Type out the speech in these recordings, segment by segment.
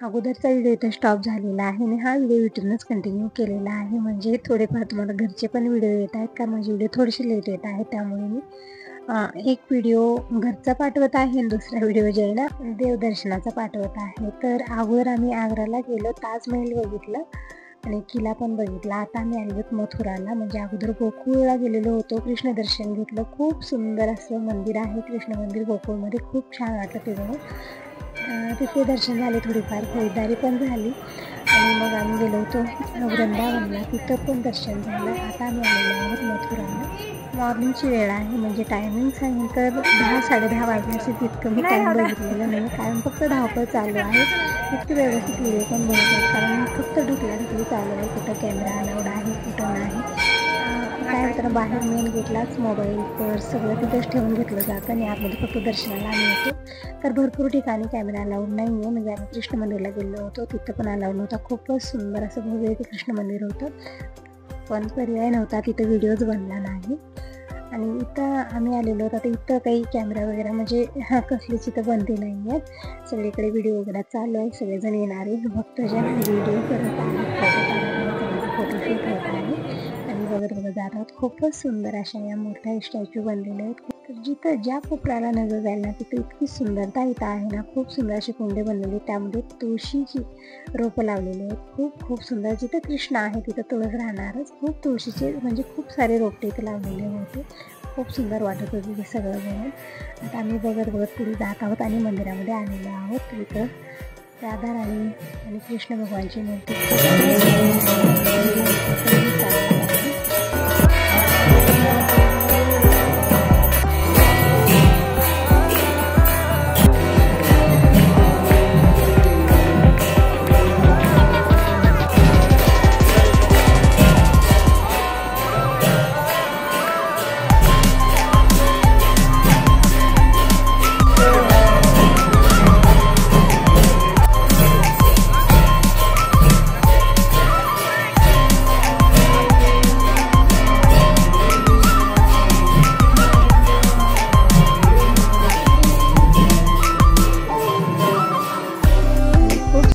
अगोदरचा व्हिडिओ इथं स्टॉप झालेला आहे आणि हा व्हिडिओ इथूनच कंटिन्यू केलेला आहे. म्हणजे थोडेफार तुम्हाला घरचे पण व्हिडिओ येत आहेत, कारण माझे व्हिडिओ थोडेसे लेट येत आहेत. त्यामुळे मी एक व्हिडिओ घरचा पाठवत आहे आणि दुसरा व्हिडिओ जे आहे ना देवदर्शनाचा पाठवत आहे. तर अगोदर आम्ही आग्र्याला गेलो, ताजमहल बघितलं आणि किल्ला पण बघितला. आता आम्ही आलो मथुराला. म्हणजे अगोदर गोकुळला गेलेलो होतो, कृष्ण दर्शन घेतलं. खूप सुंदर असं मंदिर आहे कृष्ण मंदिर गोकुळमध्ये, खूप छान वाटतं ते बघून. तिथे दर्शन झाले, थोडीफार खरीदारी पण झाली आणि मग आम्ही गेलो होतो वृंदावनला, तिथं पण दर्शन झालं. आता आम्ही आलेलो आहोत मथुराला. मॉर्निंगची वेळ आहे, म्हणजे टायमिंग सांगेल तर 10-10:30 वाजले असेल. तितकं मी टाईम बघितलेलं नाही, कारण फक्त धावपळ चालू आहे. इतकी व्यवस्थित व्हिडिओ पण बनत नाही, कारण फक्त ढुकली चालू आहे. कुठं कॅमेरा अलाउड आहे, कुठं नाही. काय होतं, बाहेर मेन गेटलाच मोबाईल पर्स सगळं तिथंच ठेवून घेतलं जातं आणि आतमध्ये फक्त दर्शनाला आम्ही येतो. तर भरपूर ठिकाणी कॅमेरा अलाउड नाही आहे. म्हणजे आम्ही कृष्ण मंदिरला गेलो होतो, तिथं पण अलाउड नव्हता. खूपच सुंदर असं भव्य ते कृष्ण मंदिर होतं, पण पर्याय नव्हता, तिथं व्हिडिओज बनला नाही. आणि इथं आम्ही आलेलो होतो. आता इथं काही कॅमेरा वगैरे म्हणजे कसलीच इथं बंदी नाही आहे. सगळीकडे व्हिडिओ वगैरे चालू आहे. सगळेजण येणारे भक्तजन व्हिडिओ करत आहेत, फोटोशूट होत आहे आणि बघत जात आहोत. खूपच सुंदर अशा या मोठ्या स्टॅच्यू बनलेले आहेत. तर जिथं ज्या कोपऱ्याला नजर जाईल ना तिथे इतकी सुंदरता इथं आहे ना. खूप सुंदर असे कुंडे बनलेले, त्यामध्ये तुळशीची रोपं लावलेली आहेत. खूप सुंदर. जिथं कृष्ण आहे तिथं तुळस राहणारच. खूप तुळशीचे म्हणजे खूप सारे रोपटे इथे लावलेले होते. खूप सुंदर वाटत होते ते सगळं बघून. आता आम्ही बघत पुढे जात आहोत आणि मंदिरामध्ये आलेलो आहोत. इथं राधा राणी आणि कृष्ण भगवानची मूर्ती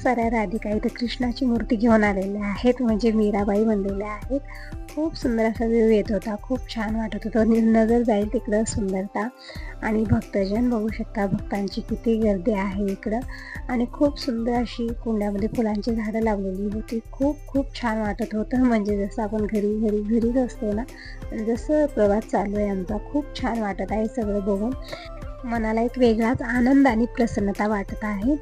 साऱ्या राधिका इथं कृष्णाची मूर्ती घेऊन आलेल्या आहेत, म्हणजे मीराबाई बनलेल्या आहेत. खूप सुंदर असा व्ह्यू येत होता, खूप छान वाटत होतं. नजर जाईल तिकडं सुंदरता आणि भक्तजन बघू शकता, भक्तांची किती गर्दी आहे इकडं. आणि खूप सुंदर अशी कुंड्यामध्ये फुलांची झाडं लावलेली होती. खूप छान वाटत होतं. म्हणजे जसं आपण घरीच असतो ना, जसं प्रवास चालू आहे आमचा. खूप छान वाटत आहे सगळं बघून. मनाला एक वेगळाच आनंद आणि प्रसन्नता वाटत आहे.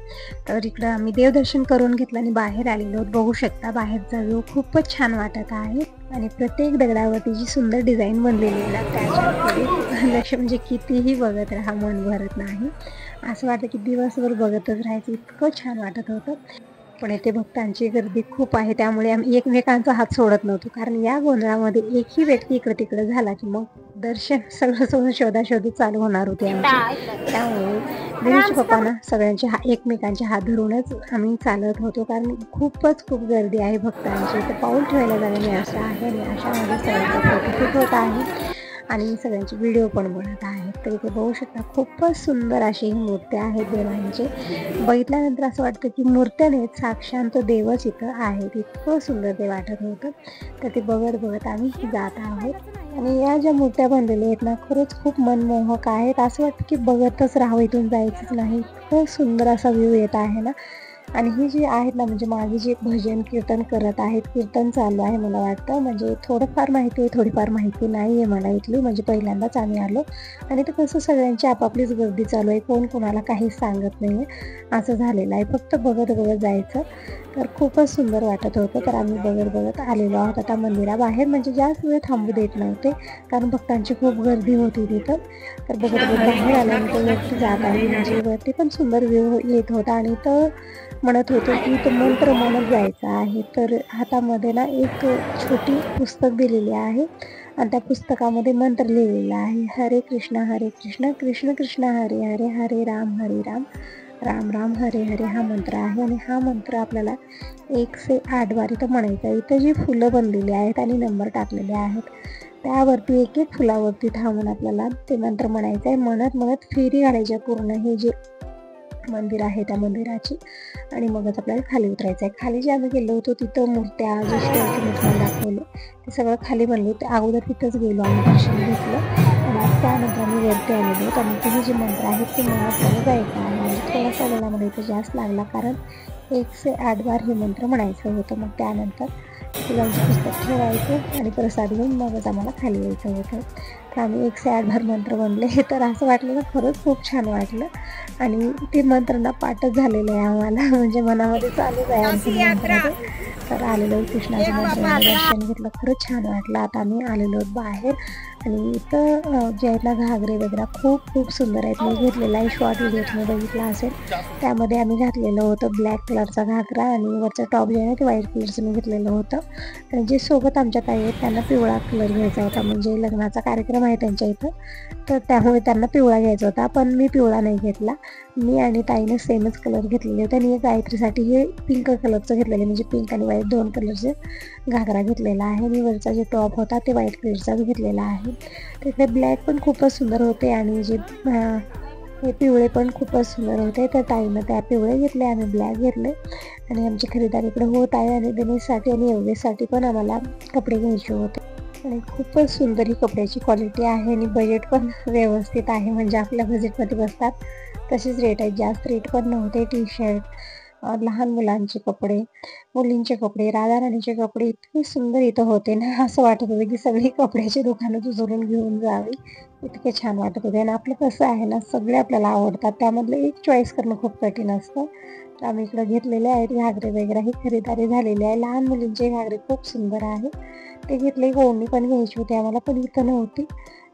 तर इकडं आम्ही देवदर्शन करून घेतलं आणि बाहेर आलेलो. बघू शकता बाहेरचा व्ह्यू खूपच छान वाटत आहे. आणि प्रत्येक दगडावरती जी सुंदर डिझाईन बनलेली आहे ना, त्याच्याकडे लक्ष म्हणजे कितीही बघत राहा, मन भरत नाही. असं वाटतं की दिवसभर बघतच राहायचं, इतकं छान वाटत होतं. पण येथे भक्तांची गर्दी खूप आहे, त्यामुळे आम्ही एकमेकांचा हात सोडत नव्हतो. कारण या गोंधळामध्ये एकही व्यक्ती इकडे तिकडे झाला की मग दर्शन सगळं सोडून शोधाशोधी चालू होणार होती आमची. त्यामुळे गणेश बाप्पांना सगळ्यांचे एकमेकांचे हात धरूनच आम्ही चालत होतो, कारण खूप गर्दी आहे भक्तांची. तर पाऊल ठेवायला जागा नाही असं आहे. आणि अशामध्ये सगळ्यांचा फोटोशूट होत आहे आणि सगळ्यांचे व्हिडिओ पण बनत आहेत. तर इथे बघू शकता खूपच सुंदर अशी ही मूर्त्या आहेत देवांचे. बघितल्यानंतर असं वाटतं की मूर्त्या नाहीत, साक्षात देवच इथं आहेत. इतकं सुंदर ते वाटत होतं. तर ते बघत आम्ही जात आहोत. आणि या ज्या मूर्त्या बनलेल्या आहेत ना, खरंच खूप मनमोहक आहेत. असं वाटतं की बघतच राहावं, इथून जायचंच नाही. इतकं सुंदर असा व्ह्यू येत आहे ना. आणि ही जी आहेत ना, म्हणजे मागे जे भजन कीर्तन करत आहेत, कीर्तन चालू आहे मला वाटतं. म्हणजे थोडंफार माहिती आहे, थोडीफार माहिती नाही आहे मला इथली. म्हणजे पहिल्यांदाच आम्ही आलो आणि ते कसं सगळ्यांची आपापलीच गर्दी चालू आहे, कोण कोणाला काहीच सांगत नाही आहे, असं झालेलं आहे. फक्त बघत जायचं. तर खूपच सुंदर वाटत होतं. तर आम्ही बघत आलेलो आहोत आता मंदिराबाहेर. म्हणजे जास्त वेळ थांबू देत नव्हते, कारण भक्तांची खूप गर्दी होती तिथं. तर बघत बाहेर आल्यानंतर वरती जात आहे, म्हणजे वरती पण सुंदर व्ह्यू येत होता. आणि तर म्हणत होतो की तो मंत्र म्हणत जायचा आहे. तर हातामध्ये ना एक छोटी पुस्तक दिलेली आहे आणि त्या पुस्तकामध्ये मंत्र लिहिलेला आहे, हरे कृष्ण कृष्ण कृष्ण हरे हरे, हरे राम राम राम हरे हरे. हा मंत्र आहे आणि हा मंत्र आपल्याला 1 से 8 वार इथं म्हणायचं आहे. इथं जी फुलं बनलेली आहेत आणि नंबर टाकलेले आहेत, त्यावरती एक फुलावरती थांबून आपल्याला ते मंत्र म्हणायचं आहे. म्हणत फेरी घालायच्या पूर्ण. हे जे मंदिर आहे त्या मंदिराची, आणि मगच आपल्याला खाली उतरायचं आहे. खाली जे आम्ही गेलो होतो तिथं मूर्त्या जे स्टॅच्यू मी तुम्हाला दाखवले ते सगळं खाली बनले होते. अगोदर तिथंच गेलो आम्ही, दर्शन घेतलं आणि त्यानंतर आम्ही वरती आलेलो. आणि तिथे जे मंत्र आहेत ते म्हणून आपल्याला जायचं आहे. म्हणजे थोडासा वेळा मला इथं जास्त लागला, कारण 1 से 8 बार हे मंत्र म्हणायचं होतं. मग त्यानंतर फुलांचं पुस्तक ठेवायचं आणि प्रसाद घेऊन मगच आम्हाला खाली यायचं होतं. तर आम्ही 1 से 8 बार मंत्र म्हणले. तर असं वाटलं ना, खरंच खूप छान वाटलं. आणि ते मंत्र ना पाठच झालेलं आहे आम्हाला, म्हणजे मनामध्ये चालूच आहे आणखी मंत्र. तर आलेलो कृष्णाच्या मंदिरात दर्शन घेतलं, खरंच छान वाटलं. आता आम्ही आलेलो बाहेर, आणि इथं जे आहेत ना घागरे वगैरे खूप सुंदर आहेत. मी घेतलेला आहे शॉर्ट व्हिडिओ तुम्ही बघितला असेल, त्यामध्ये आम्ही घातलेलं होतं ब्लॅक कलरचा घागरा, आणि वरचं टॉप जे आहे ना ते व्हाईट कलरचं मी घेतलेलं होतं. आणि जे सोबत आमच्या ताई आहेत त्यांना पिवळा कलर घ्यायचा होता, म्हणजे लग्नाचा कार्यक्रम आहे त्यांच्या इथं, तर त्यामुळे त्यांना पिवळा घ्यायचा होता. पण मी पिवळा नाही घेतला. मी आणि ताईनं सेमच कलर घेतलेले होते. आणि गायत्रीसाठी हे पिंक कलरचं घेतलेलं, म्हणजे पिंक आणि व्हाईट 2 कलरचे घागरा घेतलेला आहे. आणि वरचा जे टॉप होता ते व्हाईट कलरचा घेतलेला आहे. तिकडे ब्लॅक पण खूपच सुंदर होते, आणि जे हे पिवळे पण खूपच सुंदर होते. तर ताईनं त्या पिवळे घेतले, आम्ही ब्लॅक घेतले. आणि आमची खरेदी इकडे होत आहे. आणि गणेशसाठी आणि योगेशसाठी पण आम्हाला कपडे घ्यायचे होते. आणि खूपच सुंदर ही कपड्याची क्वालिटी आहे, आणि बजेट पण व्यवस्थित आहे, म्हणजे आपल्या बजेटमध्ये बसतात तसेच रेट आहेत. जास्त रेट पण नव्हते. टी शर्ट, लहान मुलांचे कपडे, मुलींचे कपडे, राधाराणीचे कपडे इतके सुंदर इथं होते ना, असं वाटत होतं की सगळी कपड्याची दुकानं उचलून घेऊन जावी, इतके छान वाटत होते. आणि आपलं कसं आहे ना, सगळे आपल्याला आवडतात, त्यामधलं एक चॉईस करणं खूप कठीण असतं. तर आम्ही इकडे घेतलेले आहेत घागरे वगैरे, ही खरेदी झालेली आहे. लहान मुलींचे घागरे खूप सुंदर आहे, ते घेतले. ओढणी पण घ्यायची होती आम्हाला, पण इथं नव्हती,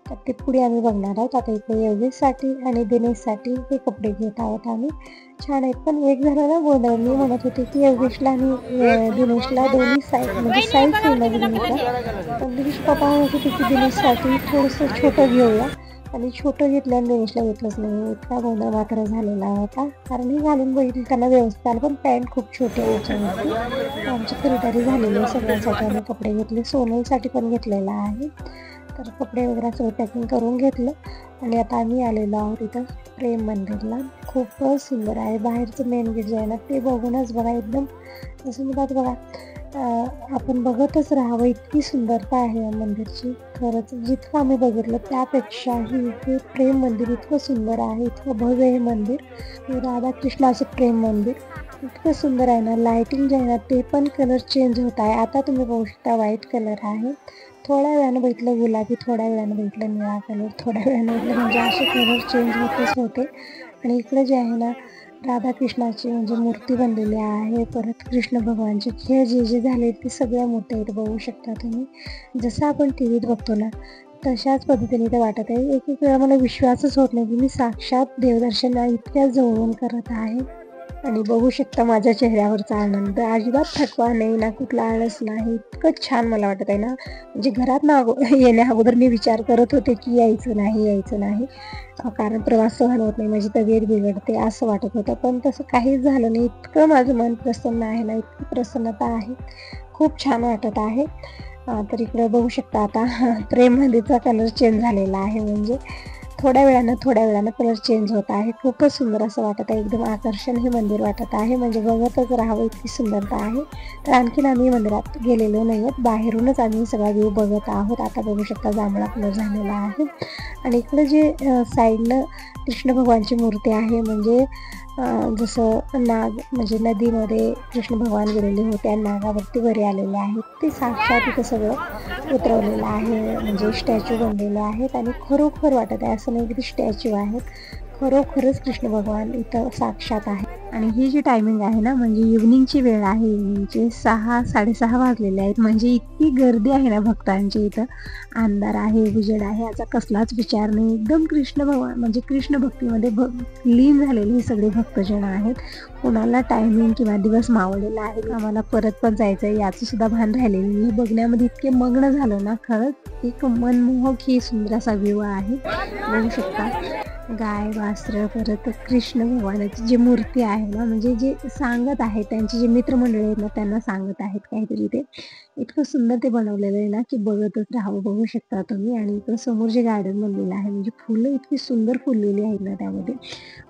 तर ते पुढे आम्ही बघणार आहोत. आता इकडे योगेशसाठी आणि दिनेशसाठी हे कपडे घेत आहोत आम्ही. छान आहेत. पण एक झालं ना गोंधळ, मी म्हणत होते की योगेशला आणि दिनेशला दोन्ही साईज म्हणजे साईज सेमच घ्यायचा, पण दिनेश पप्पा म्हणत होते की दिनेशसाठी थोडंसं छोटं घेऊया, आणि छोटं घेतलं आणि दिनेशला घेतलंच नाही. इतका गोंधळ मात्र झालेला होता, कारण हे घालून बघितलं त्यांना व्यवस्थित आलं, पण पॅन्ट खूप छोटी याच्यावरती. आमची खरेदी झालेली आहे, सगळ्यांसाठी आम्ही कपडे घेतले. सोनलसाठी पण घेतलेला आहे. तर कपडे वगैरे सगळं पॅकिंग करून घेतलं, आणि आता आम्ही आलेलो आहोत इथं प्रेम मंदिरला. खूपच सुंदर आहे. बाहेरचं मेन गेट जे आहे ना ते बघूनच बघा एकदम असं म्हणतात बघा, आपण बघतच राहावं, इतकी सुंदरता आहे या मंदिरची. खरंच जितकं आम्ही बघितलं त्यापेक्षाही हे प्रेम मंदिर इतकं सुंदर आहे, इतकं भव्य हे मंदिर. हे राधाकृष्णाचं प्रेम मंदिर इतकं सुंदर आहे ना. लायटिंग जे आहे ना ते पण कलर चेंज होत आहे. आता तुम्ही बघू शकता व्हाईट कलर आहे, थोड्या वेळानं बघितलं गुलाबी, थोड्या वेळानं बघितलं निळा कलर, थोड्या वेळानं बघितलं, म्हणजे असे कलर चेंज होतच होते. आणि इकडे जे आहे ना राधाकृष्णाची म्हणजे मूर्ती बनलेली आहे. परत कृष्ण भगवानचे खेळ जे जे झाले ते सगळ्या मूर्त्या इथे बघू शकता तुम्ही. जसं आपण टी व्हीत बघतो ना तशाच पद्धतीने इथे वाटत आहे. एक एक वेळा मला विश्वासच होत नाही की मी साक्षात देवदर्शन इतक्या जवळून करत आहे. आणि बघू शकता माझ्या चेहऱ्यावरचा आनंद, अजिबात थकवा नाही ना, कुठला आळस नाही. इतकं छान मला वाटत आहे ना, म्हणजे घरात ना येण्या अगोदर मी विचार करत होते की यायचं नाही, कारण प्रवास सहन होत नाही, माझी तब्येत बिघडते असं वाटत होतं. पण तसं काहीच झालं नाही. इतकं माझं मन प्रसन्न आहे ना, इतकी प्रसन्नता आहे, खूप छान वाटत आहे. तर इकडे बघू शकता आता प्रेम मंदिरचा कलर चेंज झालेला आहे, म्हणजे थोड्या वेळानं कलर चेंज होत आहे. खूपच सुंदर असं वाटत आहे, एकदम आकर्षण हे मंदिर वाटत आहे, म्हणजे बघतच राहावं इतकी सुंदरता आहे. तर आणखीन आम्ही मंदिरात गेलेलो नाही आहोत, बाहेरूनच आम्ही सगळा व्ह्यू बघत आहोत. आता बघू शकता जांभळा कलर झालेला आहे. आणि इकडे जे साईडनं कृष्ण भगवानची मूर्ती आहे, म्हणजे जसं नाग म्हणजे नदीमध्ये कृष्ण भगवान गेलेले होते आणि नागावरती वरी आलेले आहेत, ते साक्षात इथं सगळं उतरवलेलं आहे, म्हणजे स्टॅच्यू बनलेले आहेत. आणि खरोखर वाटत आहे, असं नाही की ते स्टॅच्यू आहेत, खरोखरच कृष्ण भगवान इथं साक्षात आहे. आणि ही जी टायमिंग आहे ना, म्हणजे इव्हनिंगची वेळ आहे, इव्हनिंगचे 6-6:30 वाजलेले आहेत, म्हणजे इतकी गर्दी आहे ना भक्तांची इथं. अंधार आहे, उजेड आहे, याचा कसलाच विचार नाही. एकदम कृष्ण भगवान म्हणजे कृष्ण भक्तीमध्ये लीन झालेले हे सगळे भक्तजन आहेत. कोणाला टायमिंग किंवा दिवस मावळलेला आहे, आम्हाला परत पण जायचं आहे याचं सुद्धा भान राहिलेलं नाही. बघण्यामध्ये इतके मग्न झालं ना, खरंच एक मनमोहक ही सुंदर असा व्ह्यू आहे, बघू शकता. गाय, वासरं, परत कृष्ण भगवानाची जी मूर्ती आहे ना, म्हणजे जे सांगत आहेत त्यांचे जे मित्रमंडळी आहेत ना, त्यांना सांगत आहेत काहीतरी ते. इतकं सुंदर ते बनवलेलं आहे ना, की बघतच राहावं. बघू शकता तुम्ही आणि इकडं समोर जे गार्डन बनलेलं आहे, म्हणजे फुलं इतकी सुंदर फुललेली आहेत ना त्यामध्ये.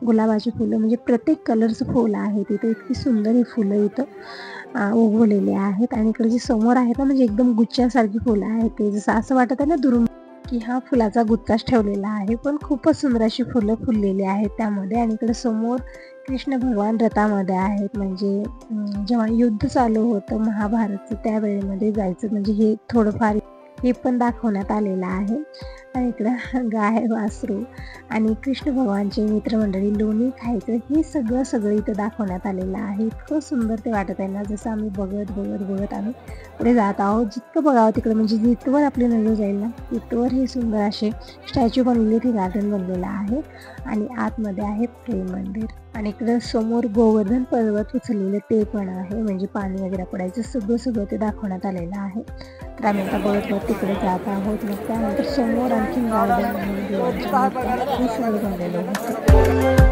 गुलाबाची फुलं म्हणजे प्रत्येक कलरचं फुलं आहे तिथे. इतकी सुंदर ही फुलं इथं उगवलेले आहेत आणि इकडे जे समोर आहेत ना, म्हणजे एकदम गुच्छासारखी फुलं आहेत. ते जसं असं वाटत आहे ना दुरून की हा फुलाचा गुच्छाच ठेवलेला आहे, पण खूपच सुंदर अशी फुलं फुललेली आहेत त्यामध्ये. आणि इकडे समोर कृष्ण भगवान रथामध्ये आहेत. म्हणजे जेव्हा युद्ध चालू होतं महाभारतचं त्यावेळेमध्ये जायचं, म्हणजे हे थोडंफार हे पण दाखवण्यात आलेलं आहे. आणि इकडं गाय, वासरू आणि कृष्ण भगवानचे मित्रमंडळी लोणी खायचं हे सगळं इथं दाखवण्यात आलेलं आहे. इतकं सुंदर ते वाटत आहे ना, जसं आम्ही बघत आम्ही पुढे जात आहोत. जितकं बघावं तिकडे म्हणजे जिथवर आपली नजर जाईल ना तिथवर हे सुंदर असे स्टॅच्यू बनलेले ते गार्डन बनलेलं आहे. आणि आतमध्ये आहे प्रेम मंदिर. आणि इकडं समोर गोवर्धन पर्वत उचललेलं ते पण आहे, म्हणजे पाणी वगैरे पडायचं सगळं ते दाखवण्यात आलेलं आहे. तर आम्ही आता बघत तिकडे जात आहोत. मग त्यानंतर समोर आणखीन गार्डन हे सगळं बनलेलं होतं.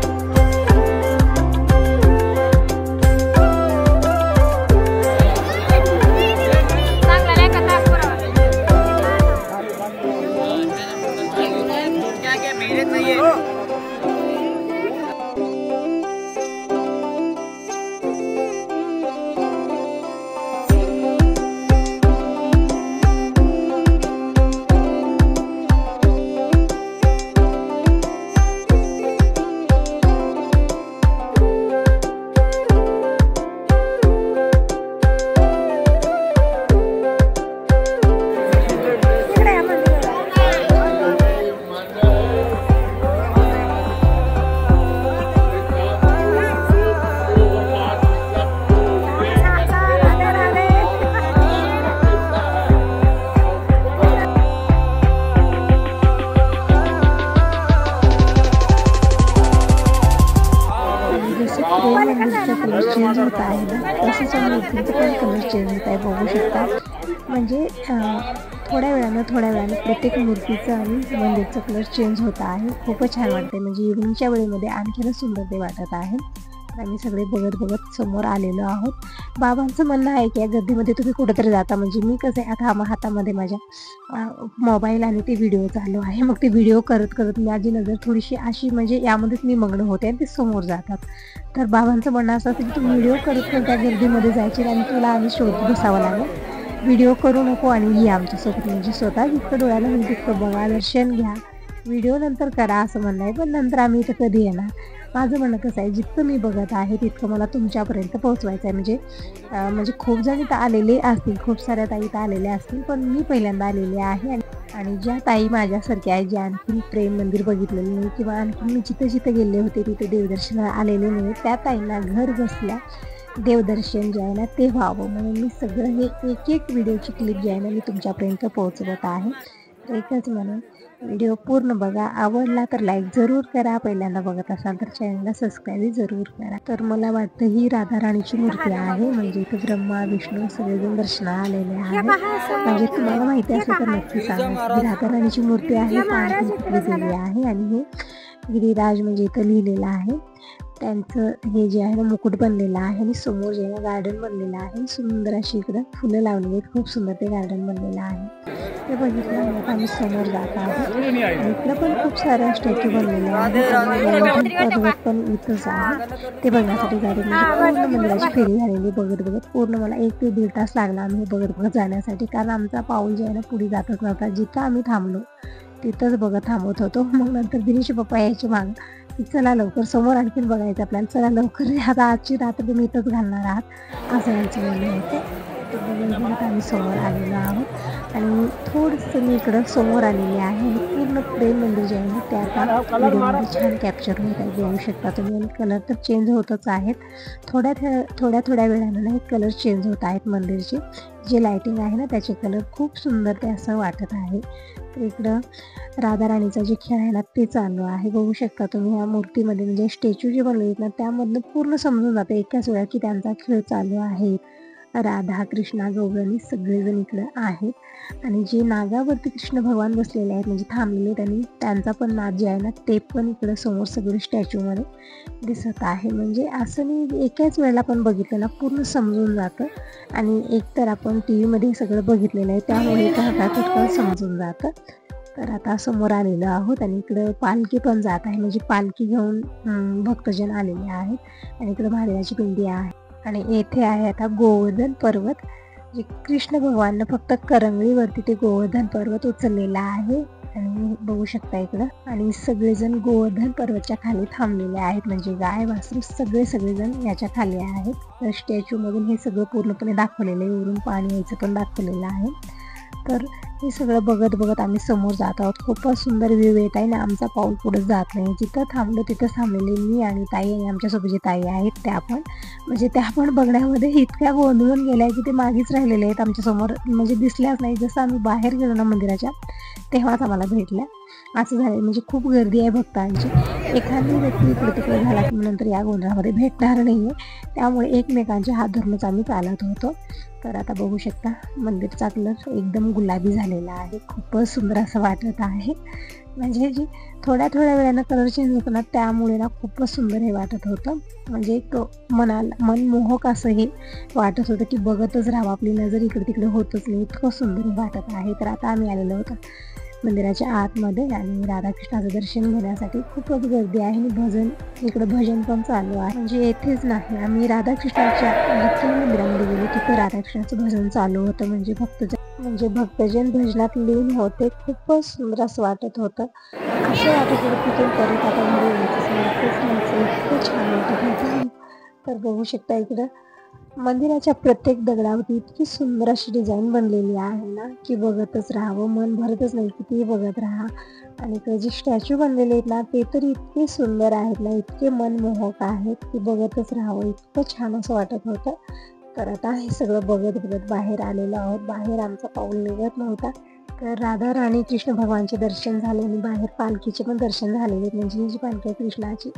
कलर चेंज होत आहे ना, तसंच मूर्तीचं पण कलर चेंज होत आहे बघू शकता. म्हणजे थोड्या वेळानं प्रत्येक मूर्तीचं आणि मंदिरचं कलर चेंज होत आहे. खूपच छान वाटते, म्हणजे इव्हनिंगच्या वेळेमध्ये आणखीनच सुंदर ते वाटत आहे. आम्ही सगळे बघत समोर आलेलो आहोत. बाबांचं म्हणणं आहे की या गर्दीमध्ये तुम्ही कुठेतरी जाता, म्हणजे मी कसं आहे आता हातामध्ये माझ्या मोबाईल आणि ते व्हिडिओ चालू आहे. मग ते व्हिडिओ करत माझी नजर थोडीशी अशी म्हणजे यामध्येच मी मग्न होते आणि ते समोर जातात. तर बाबांचं म्हणणं असं की तू व्हिडिओ करत त्या गर्दीमध्ये जायची आणि तुला आम्ही शोधत बसावं लागेल. व्हिडिओ करू नको आणि ये आमच्यासोबत, म्हणजे स्वतः जितकं डोळ्याला म्हणजे तितकं बघा, दर्शन घ्या, व्हिडिओ नंतर करा असं म्हणणं आहे. पण नंतर आम्ही इथं कधी येणार. माझं म्हणणं कसं आहे, जितकं मी बघत आहे तितकं मला तुमच्यापर्यंत पोहोचवायचं आहे. म्हणजे खूप जण इथं आलेले असतील, खूप साऱ्या ताई इथं आलेल्या असतील, पण मी पहिल्यांदा आलेले आहे. आणि ज्या ताई माझ्यासारख्या आहे, ज्या आणखीन प्रेम मंदिर बघितलेलं नाही किंवा आणखीन मी जिथे गेले होते तिथे देवदर्शनाला आलेले नाही, त्या ताईंना घर बसल्या देवदर्शन जे आहे ना ते व्हावं म्हणून मी सगळं हे एक व्हिडिओची क्लिप जी आहे ना मी तुमच्यापर्यंत पोहोचवत आहे. तर एकच म्हणून व्हिडिओ पूर्ण बघा, आवडला तर लाईक जरूर करा, पहिल्यांदा बघत असाल तर चॅनलला सबस्क्राईब जरूर करा. तर मला वाटतं ही राधाराणीची मूर्ती आहे, म्हणजे इथे ब्रह्मा विष्णू सगळेजण दर्शनाला आलेले आहेत. म्हणजे तुम्हाला माहिती असेल तर नक्की सांगा ही राधाराणीची मूर्ती आहे का कुठली देवी आहे. आणि हे गिरिराज म्हणजे इथं लिहिलेलं आहे. त्यांचं हे जे आहे ना मुकुट बनलेलं आहे आणि समोर जे आहे गार्डन बनलेलं आहे. सुंदर अशी इकडं फुलं लावलेली आहेत, खूप सुंदर ते गार्डन बनलेलं आहे. ते बघितलं मग आम्ही समोर जात आहोत. इकडं पण खूप साऱ्या स्टॅच्यू बनलेले आहेत. पर्वत पण इथंच आहे, ते बघण्यासाठी गाडी पूर्ण मंदिराची फेरी झालेली बघत पूर्ण मला 1 ते 1.5 तास लागला आम्ही बघत जाण्यासाठी. कारण आमचा पाऊल जे आहे ना पुढे जातच नव्हता. जिथं आम्ही थांबलो तिथंच बघत थांबत होतो. मग नंतर दिनेश पप्पा यायचे मागं की चला लवकर समोर आणखीन बघायचं आपल्याला, चला लवकर, आता आजची रात्र तुम्ही इथंच घालणार आहात असं यांचं म्हणणं होतं. बघत आम्ही समोर आलेलो आहोत आणि थोडंसं मी इकडं समोर आलेले आहे आणि पूर्ण प्रेम मंदिर जे आहे ना ते आता व्हिडिओमध्ये छान कॅप्चर होत आहे बघू शकता तुम्ही. आणि कलर तर चेंज होतच आहेत, थोड्या वेळानं ना कलर चेंज होत आहेत मंदिरचे. जे लायटिंग आहे ना त्याचे कलर खूप सुंदर ते असं वाटत आहे. तर इकडं राधाराणीचा जे खेळ आहे ना ते चालू आहे बघू शकता तुम्ही. या मूर्तीमध्ये म्हणजे स्टॅच्यू जे बनवले ना त्यामधनं पूर्ण समजून जातं एकाच वेळा की त्यांचा खेळ चालू आहे. राधा कृष्णा गौराणी सगळेजण इकडं आहेत आणि जे नागावरती कृष्ण भगवान बसलेले आहेत म्हणजे थांबलेले त्यांनी त्यांचा पण नाद जे आहे ना ते पण इकडं समोर सगळे स्टॅच्यूमध्ये दिसत आहे. म्हणजे असं मी एकाच वेळेला पण बघितलं ना पूर्ण समजून जातं आणि एक तर आपण टी व्हीमध्ये सगळं बघितलेलं आहे त्यामुळे पटकन समजून जातं. तर आता समोर आलेलो आहोत आणि इकडं पालखी पण जात आहे म्हणजे पालखी घेऊन भक्तजन आलेले आहेत आणि इकडं महादेवाची पिंडी आहे आणि येथे आहे आता गोवर्धन पर्वत. जे कृष्ण भगवाननं फक्त करंगळीवरती ते गोवर्धन पर्वत उचललेला आहे आणि बघू शकता इकडं आणि सगळेजण गोवर्धन पर्वतच्या खाली थांबलेले आहेत म्हणजे गाय वासरू सगळेजण याच्या खाली आहेत. तर स्टॅच्यू मधून हे सगळं पूर्णपणे दाखवलेलं आहे, वरून पाणी यायचं पण दाखवलेलं आहे. तर हे सगळं बघत आम्ही समोर जात आहोत. खूपच सुंदर व्ह्यू येत आहे ना. आमचा पाऊल पुढे जात नाही. जिथं थांबलो तिथं थांबलेले मी आणि ताई आणि आमच्यासोबत जे ताई आहेत त्या पण म्हणजे त्या पण बघण्यामध्ये इतक्या गोंधळून गेल्या की ते मागेच राहिलेले आहेत आमच्यासमोर म्हणजे दिसल्याच नाही. जसं आम्ही बाहेर गेलो ना मंदिराच्या तेव्हाच आम्हाला भेटल्या. असं झालं म्हणजे खूप गर्दी आहे भक्तांची. एखादी व्यक्ती इकडे तिकडे झाला की नंतर या गोंधळामध्ये भेटणार नाही आहे. त्यामुळे एकमेकांचे हात धरूनच आम्ही चालत होतो. तर आता बघू शकता मंदिरचा कलर एकदम गुलाबी झालेला आहे. खूपच सुंदर असं वाटत आहे. म्हणजे जी थोड्या वेळानं कलर चेंज होतो ना त्यामुळे ना खूपच सुंदर हे वाटत होतं. म्हणजे एक मनमोहक असं हे वाटत होतं की बघतच राहावं, आपली नजर इकडे तिकडे होतच नाही, इतकं सुंदर हे वाटत आहे. तर आता आम्ही आलेलो होतो मंदिराच्या आतमध्ये आणि राधाकृष्णाचं दर्शन घेण्यासाठी खूपच गर्दी आहे आणि इकडं भजन पण चालू आहे. म्हणजे येथेच नाही, आम्ही राधाकृष्णाच्या विठ्ठल मंदिरामध्ये गेलो तिथं राधाकृष्णाचं भजन चालू होतं. म्हणजे भक्तजन भजनात लीन होते. खूपच सुंदर असं वाटत होतं. असं वाटत होतं तिथून परत आता घरी यायचं इतकं छान वाटत होतं. तर बघू शकता इकडं मंदिराच्या प्रत्येक दगडावरती इतकी सुंदर अशी डिझाईन बनलेली आहे ना की बघतच राहावं, मन भरतच नाही, कितीही बघत राहा. आणि ते जे स्टॅच्यू बनलेले आहेत ना ते तर इतके सुंदर आहेत ना, इतके मनमोहक आहेत की बघतच राहावं, इतकं छान असं वाटत होतं. तर आता हे सगळं बघत बाहेर आलेलो आहोत. बाहेर आमचा पाऊल निघत नव्हता. तर राधा राणी कृष्ण भगवानचे दर्शन झाले आणि बाहेर पालखीचे पण दर्शन झालेले. म्हणजे ही जी पालखी आहे कृष्णाची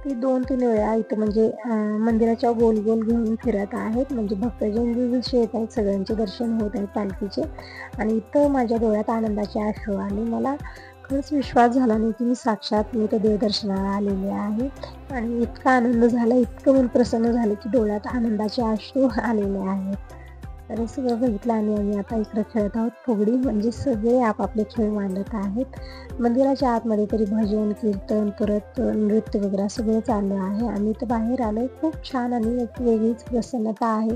ती 2-3 वेळा इथं म्हणजे मंदिराच्या गोल घेऊन फिरत आहेत. म्हणजे भक्तजन जे येत आहेत सगळ्यांचे दर्शन होत आहेत पालखीचे. आणि इथं माझ्या डोळ्यात आनंदाचे अश्रू आले. मला खरंच विश्वास झाला नाही की मी साक्षात इथं देवदर्शनाला आलेले आहे. आणि इतका आनंद झाला, इतकं मन प्रसन्न झालं की डोळ्यात आनंदाचे अश्रू आलेले आहेत. तर हे सगळं बघितलं आणि आम्ही आता इकडे खेळत आहोत फुगडी. म्हणजे सगळे आपापले खेळ मांडत आहेत. मंदिराच्या आतमध्ये तरी भजन कीर्तन परत नृत्य वगैरे सगळं चालू आहे. आम्ही तर बाहेर आलोय. खूप छान आणि एक वेगळीच प्रसन्नता आहे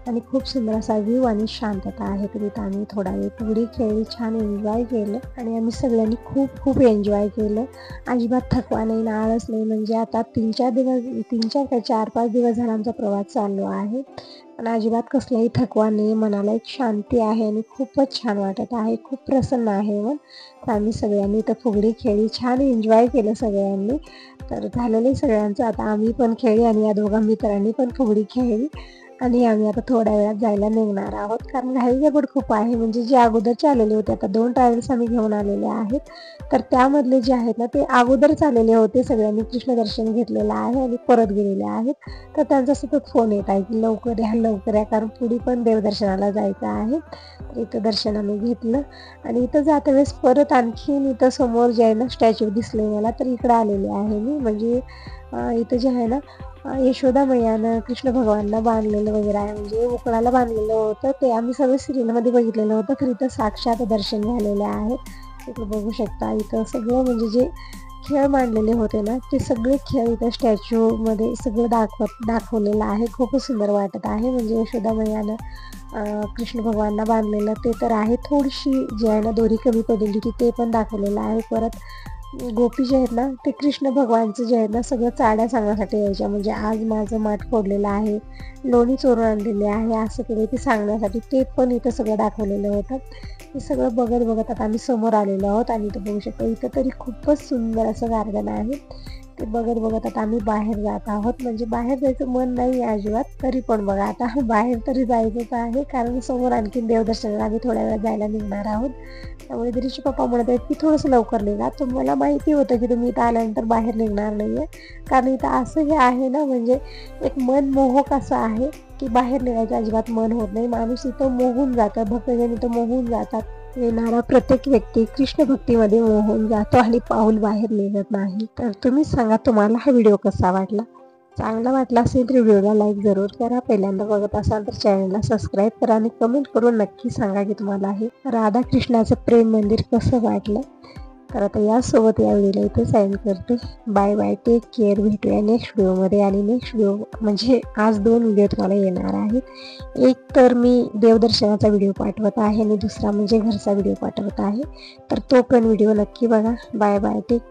आणि खूप सुंदर असा व्ह्यू आणि शांतता आहे. तर इथं आम्ही थोडा वेळ फुगडी खेळली, छान एन्जॉय केलं आणि आम्ही सगळ्यांनी खूप एन्जॉय केलं. अजिबात थकवा नाही ना आळस नाही. म्हणजे आता 4-5 दिवस झाला आमचा प्रवास चालू आहे पण अजिबात कसलाही थकवा नाही. मनाला एक शांती आहे आणि खूपच छान वाटत आहे, खूप प्रसन्न आहे मन. तर आम्ही सगळ्यांनी इथं फुगडी खेळली, छान एन्जॉय केलं सगळ्यांनी. तर झालेलं सगळ्यांचं. आता आम्ही पण खेळली आणि या दोघा मित्रांनी पण फुगडी खेळली आणि आम्ही आता थोड्या वेळात जायला निघणार आहोत कारण घाई-गडबड खूप आहे. म्हणजे जे अगोदरचे आलेले होते, आता 2 ट्रॅव्हल्स आम्ही घेऊन आलेले आहेत. तर त्यामधले जे आहेत ना ते अगोदरच आलेले होते. सगळ्यांनी कृष्ण दर्शन घेतलेलं आहे आणि परत गेलेले आहेत. तर त्यांचा सतत फोन येत आहे की लवकर या कारण पुढे पण देवदर्शनाला जायचं आहे. तर इथं दर्शन आम्ही घेतलं आणि इथं जाता वेळेस परत आणखीन इथं समोर जे आहे ना स्टॅच्यू दिसले मला, तर इकडे आलेले आहे मी. म्हणजे इथं जे आहे ना यशोदा मैयानं कृष्ण भगवानला बांधलेलं वगैरे आहे. म्हणजे उकळाला बांधलेलं होतं ते आम्ही सगळं सिरियलमध्ये बघितलेलं होतं. तर इथं साक्षात दर्शन झालेले आहे. इथं बघू शकता इथं सगळं म्हणजे जे खेळ मांडलेले होते ना ते सगळे खेळ इथं स्टॅच्यूमध्ये सगळं दाखवलेलं आहे. खूपच सुंदर वाटत आहे. म्हणजे यशोदा मैयानं कृष्ण भगवानला बांधलेलं ते तर आहे. थोडीशी जी आहे ना दोरी कमी पडलेली होती ते पण दाखवलेलं आहे. परत गोपी जे आहेत ना ते कृष्ण भगवानचं जे आहेत ना सगळं चाड्या सांगण्यासाठी यायच्या. म्हणजे आज माझं माठ फोडलेलं आहे, लोणी चोरून आणलेले आहे, असं केलं ते सांगण्यासाठी ते पण इथं सगळं दाखवलेलं होतं. हे सगळं बघत आता आम्ही समोर आलेलो आहोत आणि इथं बघू शकतो इथं तरी खूपच सुंदर असं गार्डन आहे. ते बघत बघत आता आम्ही बाहेर जात आहोत. म्हणजे बाहेर जायचं मन नाही अजिबात, तरी पण बघा आता बाहेर तरी जायचंच आहे, कारण समोर आणखीन देवदर्शनाला आम्ही थोड्या वेळात जायला निघणार आहोत. त्यामुळे दिरीचे पप्पा म्हणत आहेत की थोडंसं लवकर निघा. तर मला माहिती होतं की तुम्ही इथं आल्यानंतर बाहेर निघणार नाहीये, कारण इथं असं हे आहे ना, म्हणजे एक मन मोहक असं आहे की बाहेर निघायचं अजिबात मन होत नाही. माणूस इथं मोहून जातं, भक्तजन इथं मोहून जातात. येणारा प्रत्येक व्यक्ती कृष्ण भक्तीमध्ये मोहून जातो आणि पाऊल बाहेर निघत नाही. तर तुम्हीच सांगा तुम्हाला हा व्हिडिओ कसा वाटला. चांगला वाटला असेल तर व्हिडिओला लाईक जरूर करा. पहिल्यांदा बघत असाल तर चॅनलला सबस्क्राईब करा आणि कमेंट करून नक्की सांगा की तुम्हाला हे राधाकृष्णाचं प्रेम मंदिर कसं वाटलं. तर आता यासोबत या व्हिडिओला इथे साईन करते. Bye bye, take care. भेटूया नेक्स्ट व्हिडिओमध्ये. आणि नेक्स्ट व्हिडिओ म्हणजे आज 2 व्हिडिओ तुम्हाला येणार आहेत. एक तर मी देवदर्शनाचा व्हिडिओ पाठवत आहे आणि दुसरा म्हणजे घरचा व्हिडिओ पाठवत आहे. तर तो पण व्हिडिओ नक्की बघा. Bye bye, take